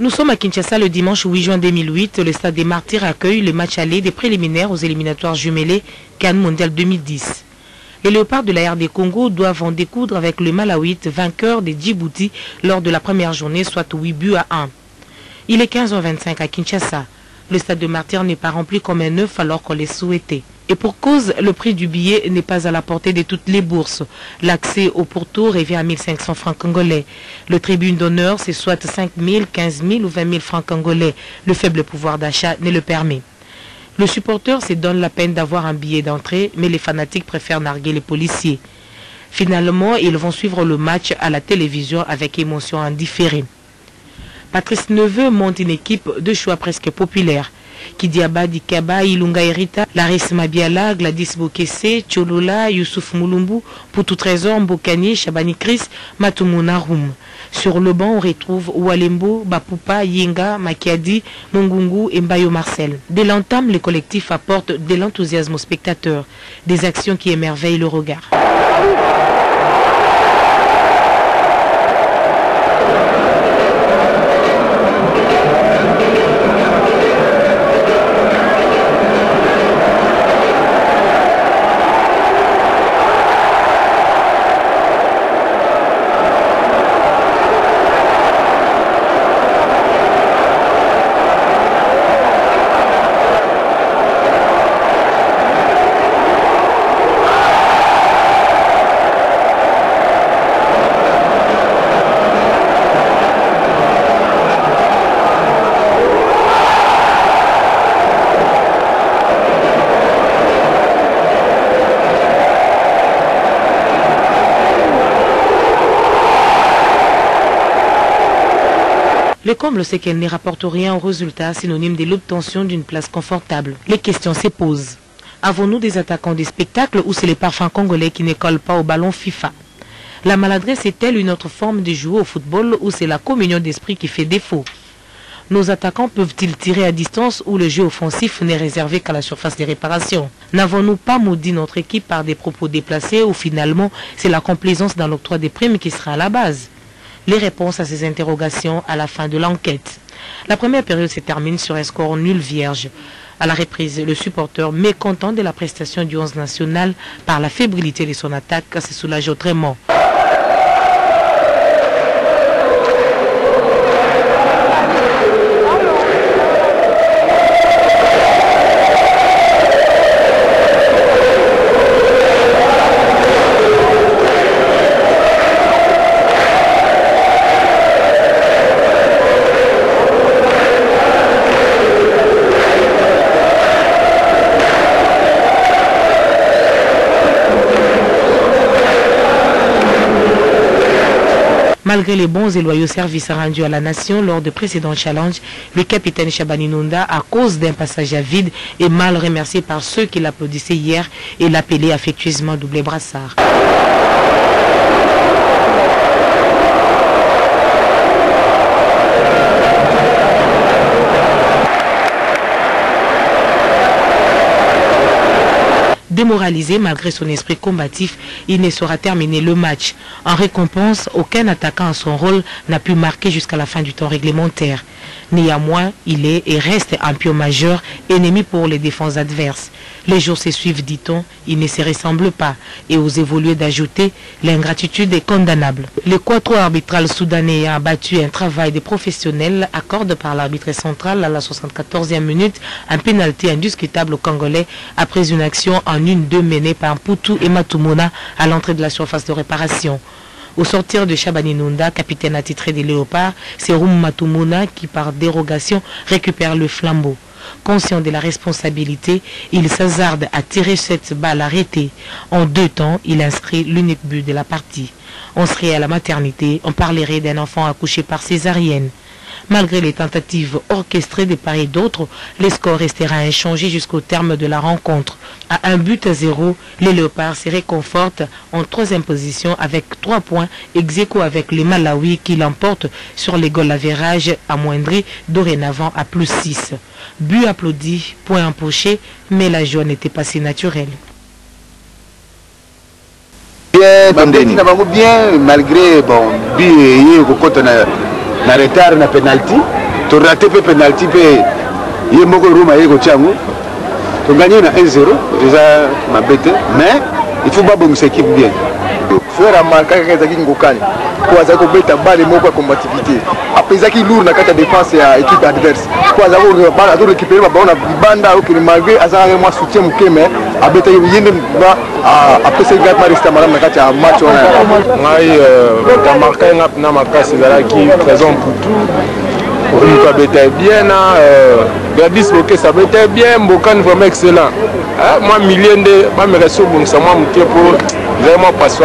Nous sommes à Kinshasa le dimanche 8 juin 2008. Le Stade des Martyrs accueille le match aller des préliminaires aux éliminatoires jumelés CAN Mondial 2010. Les Léopards de la RD Congo doivent en découdre avec le Malawi, vainqueur des Djibouti lors de la première journée, soit 8 buts à 1. Il est 15h25 à Kinshasa. Le Stade de Martyrs n'est pas rempli comme un œuf alors qu'on les souhaitait. Et pour cause, le prix du billet n'est pas à la portée de toutes les bourses. L'accès au pourtour revient à 1500 francs congolais. Le tribune d'honneur, c'est soit 5 000, 15 000 ou 20 000 francs congolais. Le faible pouvoir d'achat ne le permet. Le supporter se donne la peine d'avoir un billet d'entrée, mais les fanatiques préfèrent narguer les policiers. Finalement, ils vont suivre le match à la télévision avec émotion indifférée. Patrice Neveu monte une équipe de choix presque populaire. Kidiaba Dikaba, Ilunga Erita, Larissa Mabiala, Gladys Bokesse, Tcholola, Youssouf Moulumbu, Poutou Trésor, Mbokani, Chabani Chris, Matumuna Roum. Sur le banc, on retrouve Walembo, Bapupa, Yenga, Makiadi, Mongungu et Mbayo Marcel. Dès l'entame, le collectif apporte de l'enthousiasme aux spectateurs, des actions qui émerveillent le regard. Le comble, c'est qu'elle ne rapporte rien au résultat, synonyme de l'obtention d'une place confortable. Les questions se posent. Avons-nous des attaquants des spectacles ou c'est les parfums congolais qui ne collent pas au ballon FIFA? La maladresse est-elle une autre forme de jouer au football ou c'est la communion d'esprit qui fait défaut? Nos attaquants peuvent-ils tirer à distance ou le jeu offensif n'est réservé qu'à la surface des réparations? N'avons-nous pas maudit notre équipe par des propos déplacés ou finalement c'est la complaisance dans l'octroi des primes qui sera à la base? Les réponses à ces interrogations à la fin de l'enquête. La première période se termine sur un score nul vierge. À la reprise, le supporter mécontent de la prestation du 11 national par la fébrilité de son attaque se soulage autrement. Malgré les bons et loyaux services rendus à la nation lors de précédents challenges, le capitaine Chabani Nunda, à cause d'un passage à vide, est mal remercié par ceux qui l'applaudissaient hier et l'appelaient affectueusement doublé brassard. Démoralisé malgré son esprit combatif, il ne saura terminer le match. En récompense, aucun attaquant à son rôle n'a pu marquer jusqu'à la fin du temps réglementaire. Néanmoins, il est et reste un pion majeur, ennemi pour les défenses adverses. Les jours se suivent, dit-on, ils ne se ressemblent pas. Et aux évolués d'ajouter, l'ingratitude est condamnable. Le quattro arbitral soudanais a abattu un travail de professionnels, accorde par l'arbitre central à la 74e minute un pénalty indiscutable au Congolais après une action en 1-2 menée par Poutou et Matumuna à l'entrée de la surface de réparation. Au sortir de Chabani Nunda, capitaine attitré des Léopards, c'est Roum Matumuna qui, par dérogation, récupère le flambeau. Conscient de la responsabilité, il s'hasarde à tirer cette balle arrêtée. En 2 temps, il inscrit l'unique but de la partie. On serait à la maternité, on parlerait d'un enfant accouché par césarienne. Malgré les tentatives orchestrées de part et d'autre, le score restera inchangé jusqu'au terme de la rencontre. À 1-0, les Léopards se réconfortent en 3e position avec 3 points, ex-aequo avec le Malawi qui l'emporte sur les goals average amoindri dorénavant à +6. But applaudi, point empoché, mais la joie n'était pas si naturelle. Bien, malgré bon, but na retard na penalty Tu raté peu penalty pe il moko Roma yeko tiango. Tu gagné na 1-0 déjà ma bête mais il faut pas bon cette équipe bien. Faire à manquer quand ils ngokani. Pour azako beta balle moko combativité. Après zaki lourd na kata défense ya équipe adverse. Pour azako balle ado récupérer ba bana banda au que malgré azaka moi soutien mukeme abeta yende ba après ce gars marista madame na kata match on a. Ngai ta marqué na makasi zalaki présent pour tout. On peut bien na Gladys Boké ça peut être bien Bokan vraiment excellent. Moi million de moi me reçu bon ça moi muté pour vraiment passer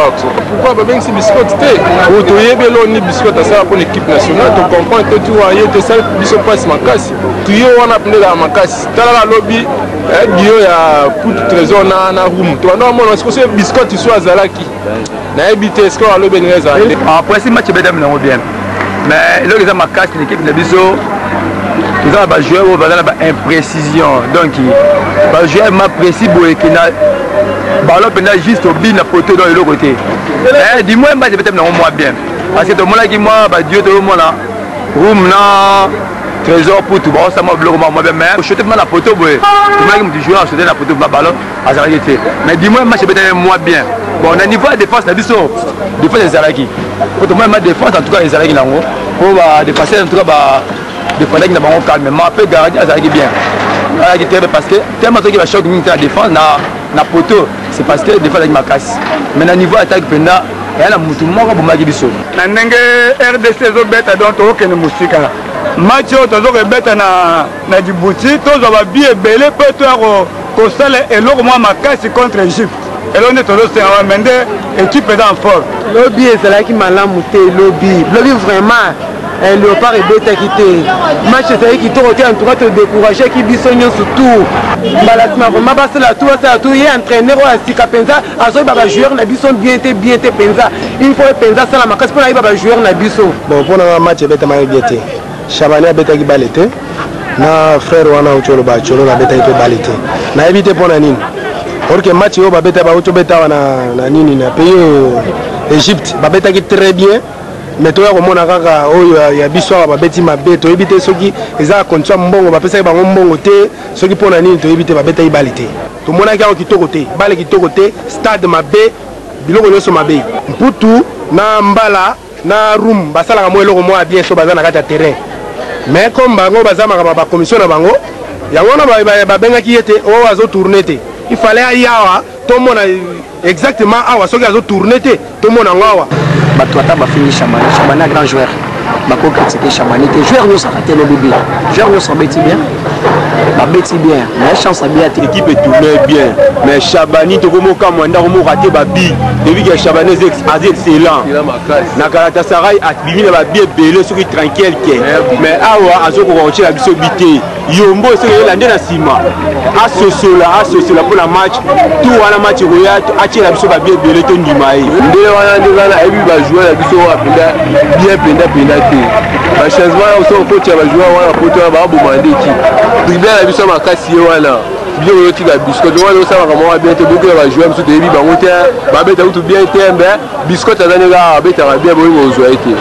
pourquoi bien si biscuit té ou to yebe lo ni biscuit ça pour l'équipe nationale tu comprends que tu vois yé te ça biso passe makasi tu yo wana pende la makasi tala lobby dio ya coup de trésor na room to non mon est-ce que c'est biscuit tu sois zalaki na ebité est-ce que alo beneza en principe match beta me bien mais là ils ont makasi l'équipe na biso ils ont ba joueur ou ba imprécision donc ba joueur ma précis boye qui na ballon pendant juste au but na poteau dans l'autre côté dis-moi match peut-être non moins bien parce que tout le monde qui moi ba Dieu tout le monde là room na trésor pour tout bon ça m'a bloqué moi bien mais je te demande la poteau boye tout le monde qui joue à sauter la poteau ba ballon à s'arrêter mais dis-moi match peut-être moins bien bon on a niveau de défense na biso défense des Zalaki pour tout le monde ma défense en tout cas les Zalaki là pour dépasser en tout cas ba défendre qui n'a pas calmement peut gardien à Zalaki bien parce que tellement qui va choquer la défense na poteau c'est parce que des fois avec ma casse mais na niveau attaque penda et na mutu moko bomaki biso na ndenge RDC zo beta donc to ke ne musika match to zo beta na Djibouti to zo ba bien belé peut to ko sala eloko moi ma casse contre Égypte et là on est to zo c'est mende équipe en forme lobby c'est là qui malamu te lobby vraiment un léopard et bête quitté match c'est qui t'aurait en tout cas te décourager qui bisogno surtout malheureusement vraiment passer la tour ça tout y entraîneur ou sika penza azo baba joueur na biso bien te penza il faut penza ça la makasi pour baba joueur na biso bon pour un match bête ma bien te Chabani bête qui balete na frère wana ucholo ba cholo na bête qui balete na éviter pour na nini parce que match yo ba bête ba ucho bête na nini na pays Égypte ba bête qui très bien mais toi comme on a kaka oyo ya biso ba beti mabe to ebité soki eza condition mbongo ba pesa ba mbongo te soki pona nini to ebité ba beta ibalite to mona ka kitoko te bale kitoko te stade mabe biloko nyoso mabe mputu na mbala na room basala ka mo eloko mo bien so bazana kata terrain mais comme bango bazama ba commission na bango yango na ba benga ki yete o azo tourner te il fallait ayawa to mona exactement awa soki azo tourner te to mona ngawa Batouata va finir Chabani. Chabani est un grand joueur. Bako critiquer Chabani. Les joueurs nous ont raté le bébé. Les joueurs nous ont bêtis bien. Bêtis bien. Mais chance à bien. L'équipe est tournée bien. Mais Chabani, tu vois, comme on a raté Babi. Depuis que Chabani est excellent. Galatasaray a bimi na bien belé sur tranquille. Mais awa azoko continuer la bisobité. Yombo c'est la ndena sima. Associé là pour la match. Tout wana match royal a la biso bien belé to ndimaï. Ndé wana ndezana ebi ba jouer la biso apenda bien penda te. Ba changement aussi au coach ba jouer wana poto ba bomande ki. Bien la biso makasi wana. Bien au tika biscuit wana osala kama bien te beaucoup ba jouer biso debi ba ngote ba beta tout bien tembe. Biscuit azana ga beta bien bo zo été.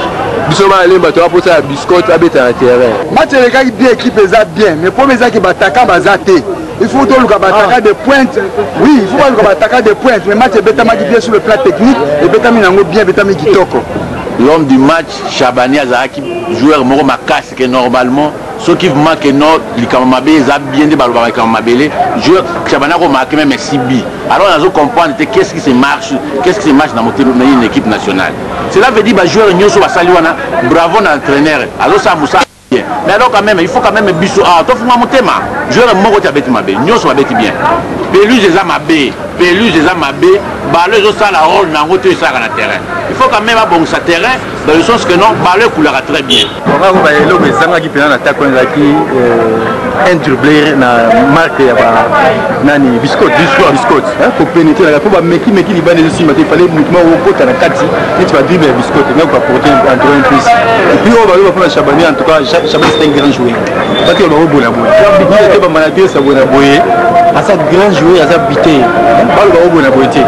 Biso ma lemba to aposa ya biscuit abeta na terrain. Match les gars bien équipe eza bien mais pour mes équipes bataka bazate il faut tout le bataka de pointe oui il faut pas le bataka de pointe mais match beta ma bien sur le plan technique et beta minango bien beta mi kitoko l'homme du match Chabani azaki joueur moko makasi que normalement ceux qui manquent non likamamabe za bien de balobaka likamamabele joueur Chabani ko marquer même Sibi alors on a comprendre qu'est-ce qui se marche dans une équipe nationale cela veut dire ba joueur nyoso basali wana bravo na entraîneur alors ça Moussa mais alors quand même il faut quand même biso to fuma motema joueur moko ti abeti mabe nyoso abeti bien peluge eza mabe balo zo sala rôle nango to esaka na terrain il faut quand même abongisa terrain dans le sens que non balo coulera très bien on va voir le bezanga qui pena na attaque on zaki un doublé na marque ya ba nani biscuit pour pénétrer la pour meki libane de sima il fallait mouvement au côté na kati et tu vas dribble biscuit mais pour porter entre un plus et puis on va voir pour Chabani en tout cas Chabani c'est un grand joueur parce que on va bola bola il était pas manager ça bola boyer à ça grand joueur à ça bité balle va bola boyer